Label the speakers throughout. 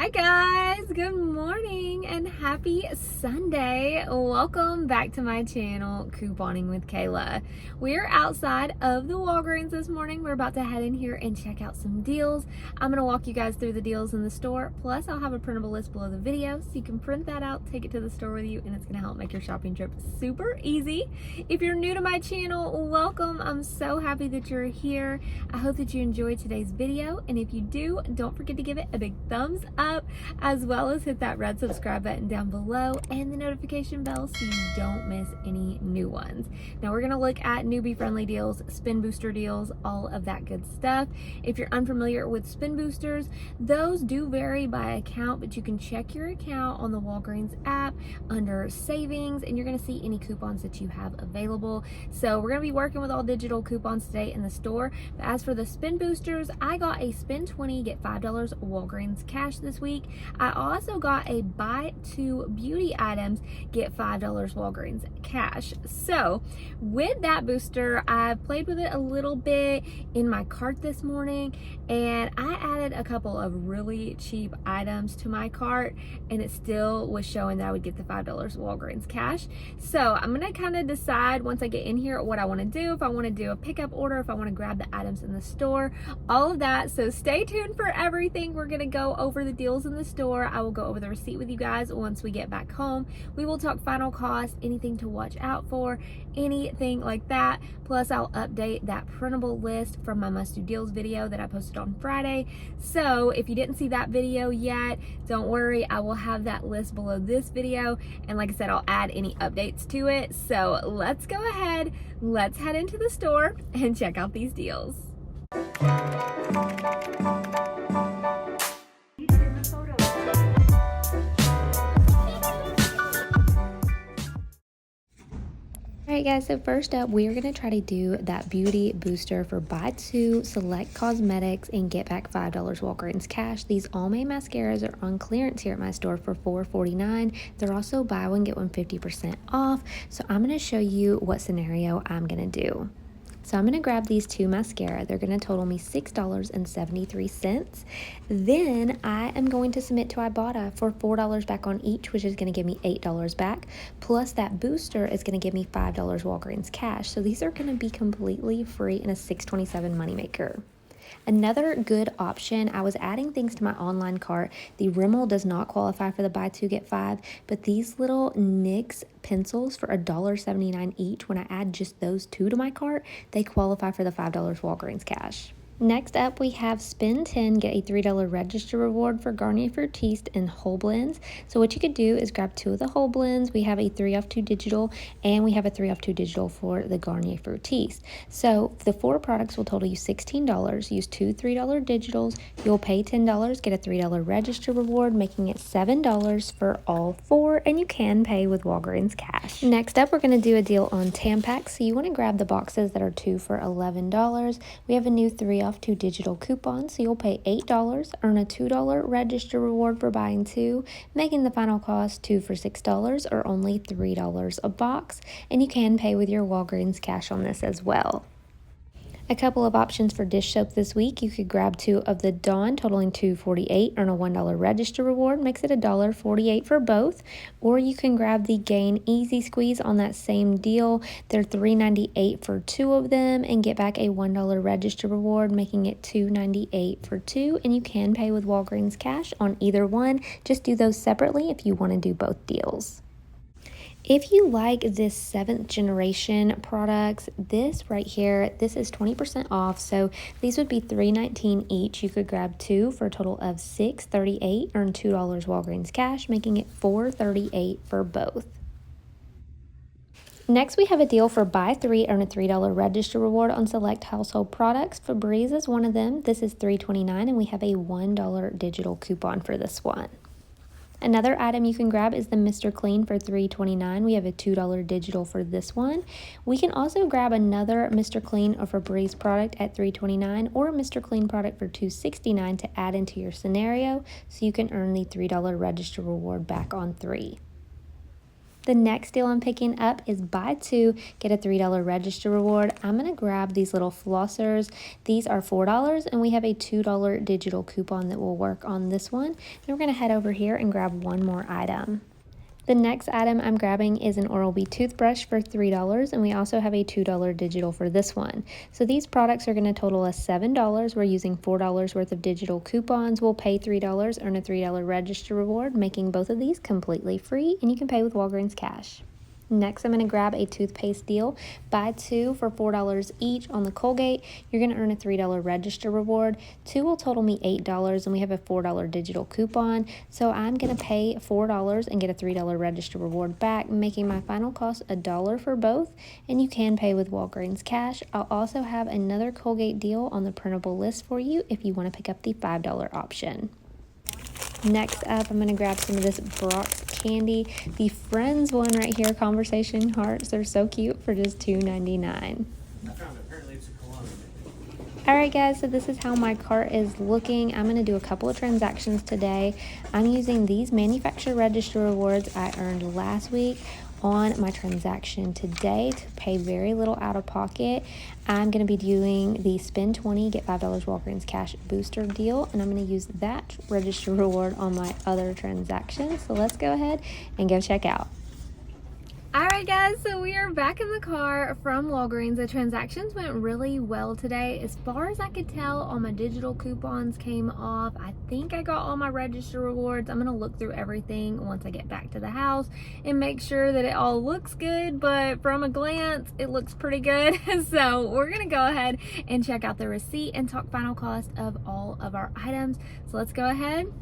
Speaker 1: Hi guys, good morning and happy Sunday. Welcome back to my channel, Couponing with Kayla. We're outside of the Walgreens this morning. We're about to head in here and check out some deals. I'm gonna walk you guys through the deals in the store. Plus I'll have a printable list below the video so you can print that out, take it to the store with you, and it's gonna help make your shopping trip super easy. If you're new to my channel, welcome. I'm so happy that you're here. I hope that you enjoyed today's video, and if you do, don't forget to give it a big thumbs up, as well as hit that red subscribe button down below and the notification bell so you don't miss any new ones. Now we're gonna look at newbie friendly deals, spin booster deals, all of that good stuff. If you're unfamiliar with spin boosters, those do vary by account, but you can check your account on the Walgreens app under savings and you're gonna see any coupons that you have available. So we're gonna be working with all digital coupons today in the store. But as for the spin boosters, I got a spin 20 get $5 Walgreens cash this week. I also got a buy two beauty items get $5 Walgreens cash. So with that booster, I've played with it a little bit in my cart this morning, and I added a couple of really cheap items to my cart, and it still was showing that I would get the $5 Walgreens cash. So I'm gonna kind of decide once I get in here what I want to do, if I want to do a pickup order, if I want to grab the items in the store, all of that. So stay tuned for everything. We're gonna go over the deals in the store. I will go over the receipt with you guys once we get back home. We will talk final cost, anything to watch out for, anything like that. Plus I'll update that printable list from my must do deals video that I posted on Friday. So if you didn't see that video yet, don't worry, I will have that list below this video, and like I said, I'll add any updates to it. So let's go ahead, let's head into the store and check out these deals. Alright guys, so first up, we are going to try to do that beauty booster for buy two select cosmetics and get back $5 Walgreens cash. These Almay mascaras are on clearance here at my store for $4.49. They're also buy one get one 50% off. So I'm going to show you what scenario I'm going to do. So I'm going to grab these two mascara. They're going to total me $6.73. Then I am going to submit to Ibotta for $4 back on each, which is going to give me $8 back. Plus that booster is going to give me $5 Walgreens cash. So these are going to be completely free and a $6.27 moneymaker. Another good option, I was adding things to my online cart. The Rimmel does not qualify for the buy two get five, but these little NYX pencils for $1.79 each, when I add just those two to my cart, they qualify for the $5 Walgreens cash. Next up, we have spin 10, get a $3 register reward for Garnier Fructis and whole blends. So what you could do is grab two of the whole blends. We have a 3 off 2 digital, and we have a 3 off 2 digital for the Garnier Fructis. So the 4 products will total you $16. Use 2 $3 digitals. You'll pay $10, get a $3 register reward, making it $7 for all 4, and you can pay with Walgreens cash. Next up, we're going to do a deal on Tampax. So you want to grab the boxes that are 2 for $11. We have a new 3 off 2 digital coupons, so you'll pay $8, earn a $2 register reward for buying 2, making the final cost 2 for $6 or only $3 a box, and you can pay with your Walgreens cash on this as well. A couple of options for dish soap this week. You could grab 2 of the Dawn, totaling $2.48, earn a $1 register reward, makes it $1.48 for both. Or you can grab the Gain Easy Squeeze on that same deal. They're $3.98 for 2 of them, and get back a $1 register reward, making it $2.98 for 2. And you can pay with Walgreens cash on either one. Just do those separately if you want to do both deals. If you like this 7th generation products, this right here, this is 20% off. So these would be $3.19 each. You could grab 2 for a total of $6.38, earn $2 Walgreens cash, making it $4.38 for both. Next, we have a deal for buy 3, earn a $3 register reward on select household products. Febreze is one of them. This is $3.29, and we have a $1 digital coupon for this one. Another item you can grab is the Mr. Clean for $3.29. We have a $2 digital for this one. We can also grab another Mr. Clean or Febreze product at $3.29 or a Mr. Clean product for $2.69 to add into your scenario, so you can earn the $3 register reward back on 3. The next deal I'm picking up is buy two, get a $3 register reward. I'm going to grab these little flossers. These are $4 and we have a $2 digital coupon that will work on this one. Then we're going to head over here and grab one more item. The next item I'm grabbing is an Oral-B toothbrush for $3, and we also have a $2 digital for this one. So these products are going to total us $7. We're using $4 worth of digital coupons. We'll pay $3, earn a $3 register reward, making both of these completely free, and you can pay with Walgreens cash. Next, I'm going to grab a toothpaste deal. Buy two for $4 each on the Colgate. You're going to earn a $3 register reward. Two will total me $8, and we have a $4 digital coupon. So I'm going to pay $4 and get a $3 register reward back, making my final cost $1 for both, and you can pay with Walgreens cash. I'll also have another Colgate deal on the printable list for you if you want to pick up the $5 option. Next up, I'm going to grab some of this Brock's candy. The Friends one right here, Conversation Hearts. They're so cute for just $2.99.
Speaker 2: I found apparently it's a cologne.
Speaker 1: Alright guys, so this is how my cart is looking. I'm going to do a couple of transactions today. I'm using these manufacturer register rewards I earned last week on my transaction today to pay very little out of pocket. I'm going to be doing the spend 20 get $5 Walgreens cash booster deal, and I'm going to use that register reward on my other transactions. So let's go ahead and go check out. Alright guys, so we are back in the car from Walgreens. The transactions went really well today. As far as I could tell, all my digital coupons came off. I think I got all my register rewards. I'm going to look through everything once I get back to the house and make sure that it all looks good, but from a glance, it looks pretty good. So we're going to go ahead and check out the receipt and talk final cost of all of our items. So let's go ahead,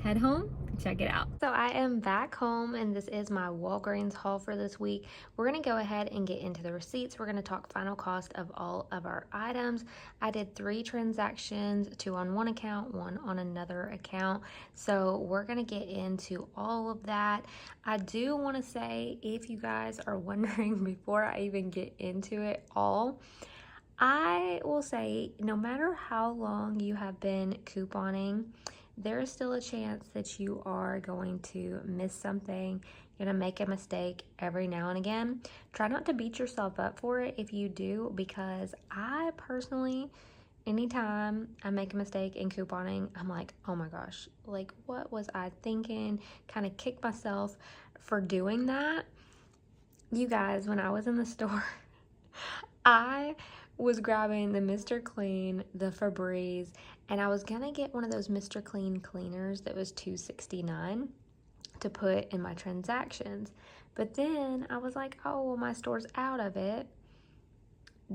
Speaker 1: head home, check it out. So I am back home, and this is my Walgreens haul for this week. We're going to go ahead and get into the receipts. We're going to talk final cost of all of our items. I did 3 transactions, 2 on one account, 1 on another account. So we're going to get into all of that. I do want to say, if you guys are wondering before I even get into it all, I will say no matter how long you have been couponing, there is still a chance that you are going to miss something. You're going to make a mistake every now and again. Try not to beat yourself up for it if you do, because I personally, anytime I make a mistake in couponing, I'm like, oh my gosh, like what was I thinking? Kind of kick myself for doing that. You guys, when I was in the store, I was grabbing the Mr. Clean, the Febreze, and I was gonna get one of those Mr. Clean cleaners that was $2.69 to put in my transactions. But then I was like, oh, well, my store's out of it.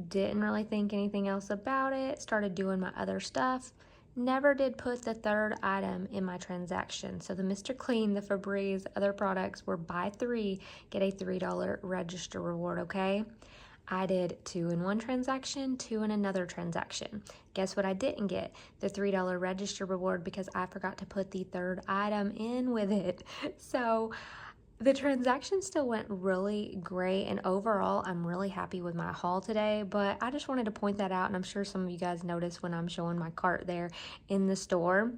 Speaker 1: Didn't really think anything else about it. Started doing my other stuff. Never did put the third item in my transaction. So the Mr. Clean, the Febreze, other products were buy 3, get a $3 register reward, okay? I did 2 in one transaction, 2 in another transaction. Guess what I didn't get? The $3 register reward, because I forgot to put the third item in with it. So the transaction still went really great, and overall I'm really happy with my haul today, but I just wanted to point that out, and I'm sure some of you guys noticed when I'm showing my cart there in the store.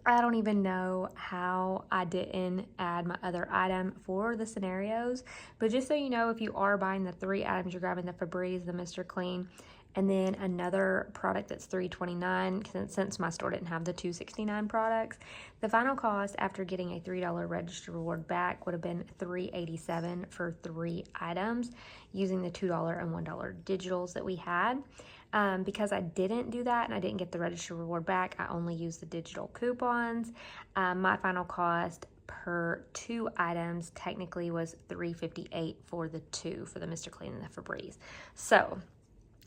Speaker 1: I don't even know how I didn't add my other item for the scenarios, but just so you know, if you are buying the 3 items, you're grabbing the Febreze, the Mr. Clean, and then another product that's $3.29, since my store didn't have the $2.69 products, the final cost after getting a $3 register reward back would have been $3.87 for 3 items using the $2 and $1 digitals that we had. Because I didn't do that and I didn't get the register reward back, I only used the digital coupons. My final cost per 2 items technically was $3.58 for the 2 for the Mr. Clean and the Febreze. So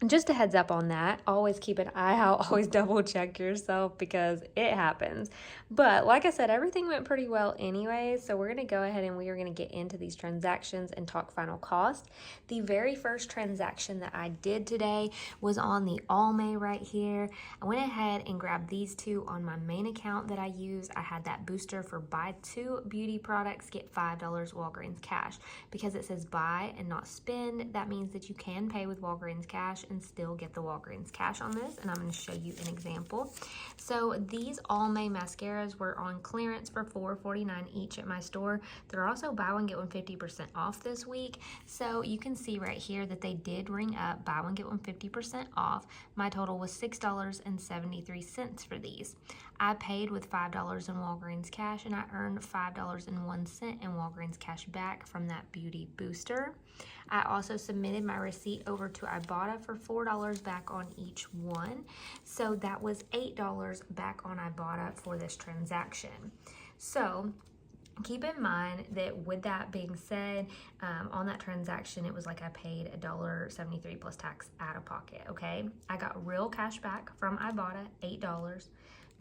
Speaker 1: just a heads up on that. Always keep an eye out. Always double check yourself, because it happens. But like I said, everything went pretty well anyways. So we're going to go ahead and we are going to get into these transactions and talk final cost. The very first transaction that I did today was on the Almay right here. I went ahead and grabbed these 2 on my main account that I use. I had that booster for buy 2 beauty products, get $5 Walgreens cash. Because it says buy and not spend, that means that you can pay with Walgreens cash and still get the Walgreens cash on this, and I'm going to show you an example. So these All-May mascaras were on clearance for $4.49 each at my store. They're also buy one get one 50% off this week, so you can see right here that they did ring up buy one get one 50% off. My total was $6.73 for these. I paid with $5 in Walgreens cash, and I earned $5.01 in Walgreens cash back from that beauty booster. I also submitted my receipt over to Ibotta for $4 back on each one. So that was $8 back on Ibotta for this transaction. So keep in mind that with that being said, on that transaction, it was like I paid $1.73 plus tax out of pocket, okay? I got real cash back from Ibotta, $8.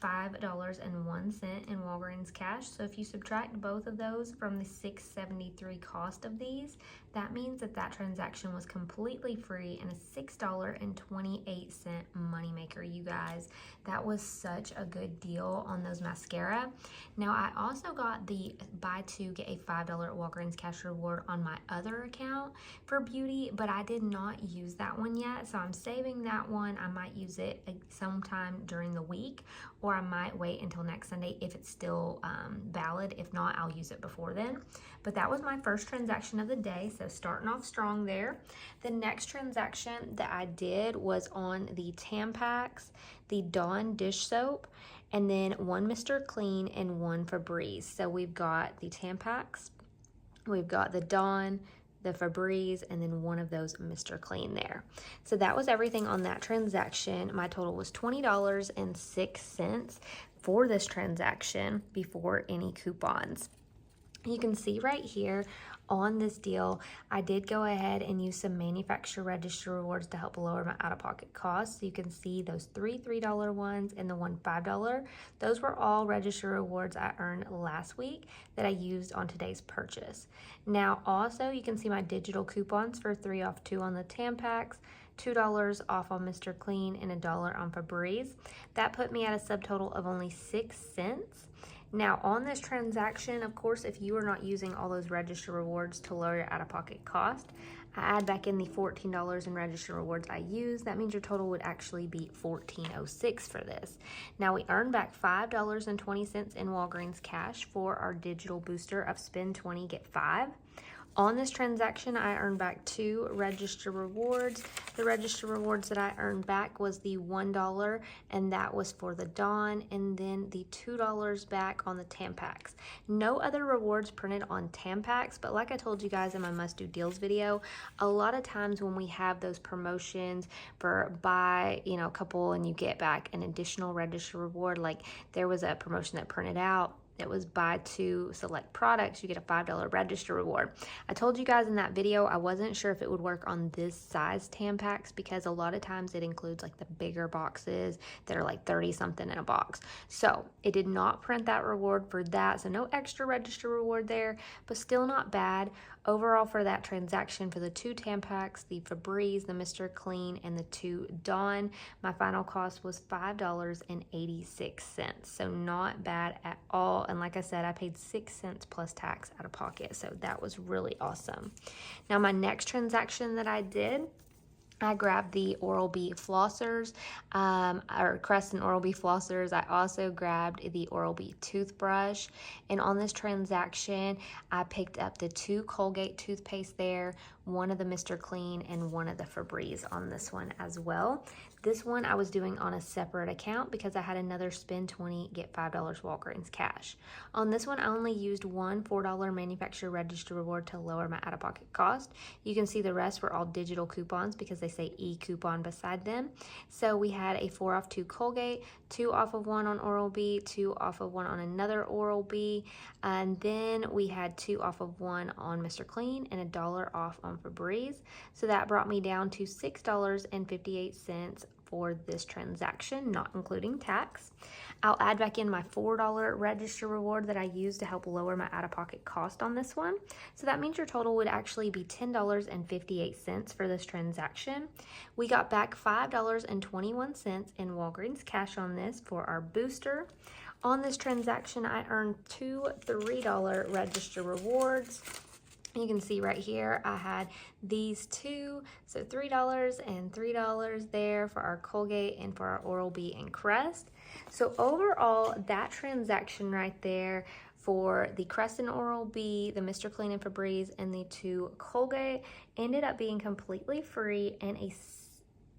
Speaker 1: $5.01 in Walgreens cash. So if you subtract both of those from the $6.73 cost of these, that means that that transaction was completely free and a $6.28 moneymaker, you guys. That was such a good deal on those mascara. Now, I also got the buy two, get a $5 Walgreens cash reward on my other account for beauty, but I did not use that one yet. So I'm saving that one. I might use it sometime during the week, or I might wait until next Sunday if it's still valid. If not, I'll use it before then. But that was my first transaction of the day, so starting off strong there. The next transaction that I did was on the Tampax, the Dawn dish soap, and then one Mr. Clean and one Febreze. So we've got the Tampax, we've got the Dawn, the Febreze, and then one of those Mr. Clean there. So that was everything on that transaction. My total was $20.06 for this transaction before any coupons. You can see right here on this deal, I did go ahead and use some manufacturer register rewards to help lower my out-of-pocket costs. So you can see those three $3 ones and the one $5. Those were all register rewards I earned last week that I used on today's purchase. Now also you can see my digital coupons for 3 off 2 on the Tampax, $2 off on Mr. Clean, and $1 on Febreze. That put me at a subtotal of only 6 cents. Now on this transaction, of course, if you are not using all those register rewards to lower your out-of-pocket cost, I add back in the $14 in register rewards I use. That means your total would actually be $14.06 for this. Now we earned back $5.20 in Walgreens cash for our digital booster of spend 20, get 5. On this transaction, I earned back 2 register rewards. The register rewards that I earned back was the $1, and that was for the Dawn, and then the $2 back on the Tampax. No other rewards printed on Tampax, but like I told you guys in my must-do deals video, a lot of times when we have those promotions for buy, a couple and you get back an additional register reward, like there was a promotion that printed out. It was buy 2 select products, you get a $5 register reward. I told you guys in that video I wasn't sure if it would work on this size Tampax because a lot of times it includes like the bigger boxes that are like 30 something in a box. So it did not print that reward for that, so no extra register reward there, but still not bad. Overall for that transaction, for the 2 Tampax, the Febreze, the Mr. Clean, and the 2 Dawn, my final cost was $5.86. So not bad at all. And like I said, I paid 6 cents plus tax out of pocket. So that was really awesome. Now my next transaction that I did, I grabbed the Oral-B flossers, or Crest and Oral-B flossers. I also grabbed the Oral-B toothbrush. And on this transaction, I picked up the 2 Colgate toothpaste there, one of the Mr. Clean, and one of the Febreze on this one as well. This one I was doing on a separate account because I had another spend 20, get $5 Walgreens cash. On this one, I only used one $4 manufacturer register reward to lower my out-of-pocket cost. You can see the rest were all digital coupons because they say e-coupon beside them. So we had a 4 off 2 Colgate, 2 off of 1 on Oral-B, 2 off of 1 on another Oral-B, and then we had 2 off of 1 on Mr. Clean and $1 off on Febreze. So that brought me down to $6.58 for this transaction, not including tax. I'll add back in my $4 register reward that I used to help lower my out-of-pocket cost on this one. So that means your total would actually be $10.58 for this transaction. We got back $5.21 in Walgreens cash on this for our booster. On this transaction, I earned 2 $3 register rewards. You can see right here, I had these two, so $3 and $3 there for our Colgate and for our Oral-B and Crest. So overall, that transaction right there for the Crest and Oral-B, the Mr. Clean and Febreze, and the two Colgate ended up being completely free and a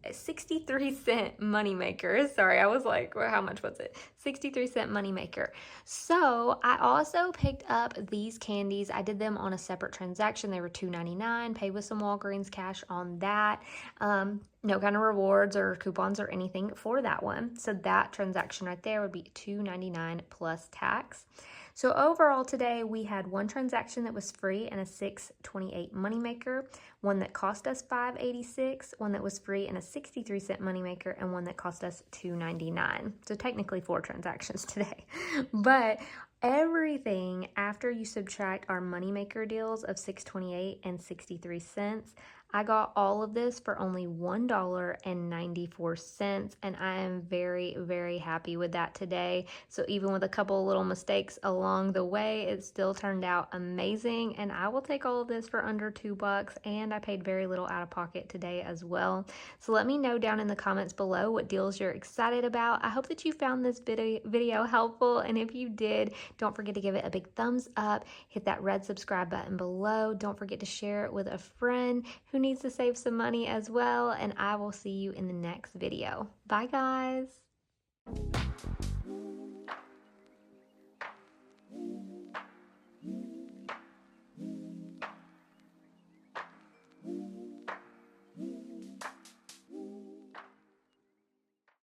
Speaker 1: 63-cent moneymaker. Sorry, I was like, well, how much was it? 63-cent moneymaker. So I also picked up these candies. I did them on a separate transaction. They were $2.99. Paid with some Walgreens cash on that. No kind of rewards or coupons or anything for that one. So that transaction right there would be $2.99 plus tax. So overall today we had one transaction that was free and a $6.28 moneymaker, one that cost us $5.86, one that was free and a 63-cent moneymaker, and one that cost us $2.99. So technically 4 transactions today. But everything after you subtract our moneymaker deals of $6.28 and 63 cents, I got all of this for only $1.94, and I am very, very happy with that today. So even with a couple little mistakes along the way, it still turned out amazing, and I will take all of this for under $2, and I paid very little out of pocket today as well. So let me know down in the comments below what deals you're excited about. I hope that you found this video helpful, and if you did, don't forget to give it a big thumbs up, hit that red subscribe button below. Don't forget to share it with a friend who needs to save some money as well, and I will see you in the next video. Bye guys.